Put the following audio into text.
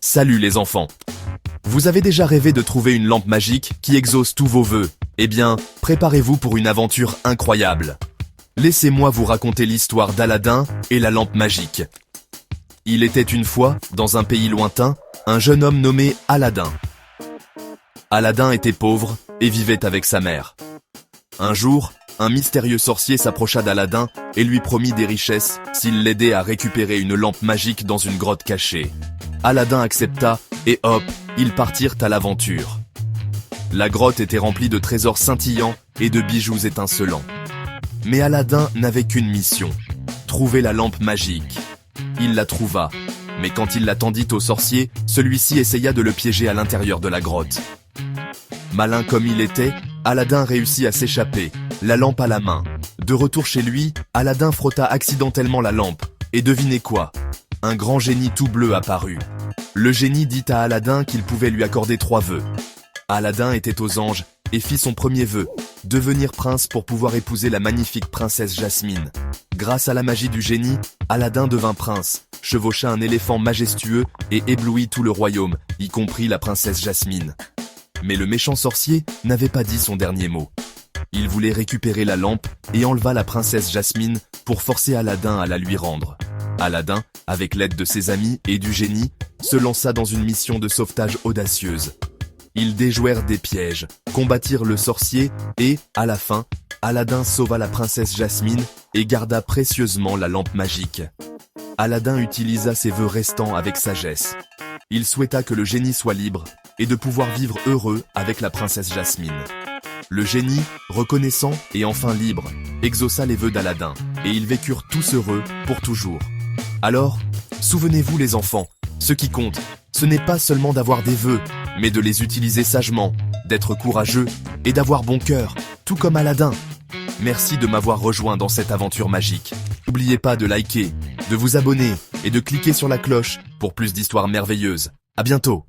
Salut les enfants. Vous avez déjà rêvé de trouver une lampe magique qui exauce tous vos vœux? Eh bien, préparez-vous pour une aventure incroyable. Laissez-moi vous raconter l'histoire d'Aladin et la lampe magique. Il était une fois, dans un pays lointain, un jeune homme nommé Aladin. Aladin était pauvre et vivait avec sa mère. Un jour, un mystérieux sorcier s'approcha d'Aladin et lui promit des richesses s'il l'aidait à récupérer une lampe magique dans une grotte cachée. Aladin accepta et hop, ils partirent à l'aventure. La grotte était remplie de trésors scintillants et de bijoux étincelants. Mais Aladin n'avait qu'une mission, trouver la lampe magique. Il la trouva, mais quand il la tendit au sorcier, celui-ci essaya de le piéger à l'intérieur de la grotte. Malin comme il était, Aladin réussit à s'échapper, la lampe à la main. De retour chez lui, Aladin frotta accidentellement la lampe, et devinez quoi? Un grand génie tout bleu apparut. Le génie dit à Aladin qu'il pouvait lui accorder 3 vœux. Aladin était aux anges et fit son premier vœu, devenir prince pour pouvoir épouser la magnifique princesse Jasmine. Grâce à la magie du génie, Aladin devint prince, chevaucha un éléphant majestueux et éblouit tout le royaume, y compris la princesse Jasmine. Mais le méchant sorcier n'avait pas dit son dernier mot. Il voulait récupérer la lampe et enleva la princesse Jasmine pour forcer Aladin à la lui rendre. Aladin, avec l'aide de ses amis et du génie, se lança dans une mission de sauvetage audacieuse. Ils déjouèrent des pièges, combattirent le sorcier et, à la fin, Aladin sauva la princesse Jasmine et garda précieusement la lampe magique. Aladin utilisa ses vœux restants avec sagesse. Il souhaita que le génie soit libre et de pouvoir vivre heureux avec la princesse Jasmine. Le génie, reconnaissant et enfin libre, exauça les vœux d'Aladin et ils vécurent tous heureux pour toujours. Alors, souvenez-vous les enfants, ce qui compte, ce n'est pas seulement d'avoir des vœux, mais de les utiliser sagement, d'être courageux et d'avoir bon cœur, tout comme Aladin. Merci de m'avoir rejoint dans cette aventure magique. N'oubliez pas de liker, de vous abonner et de cliquer sur la cloche pour plus d'histoires merveilleuses. À bientôt.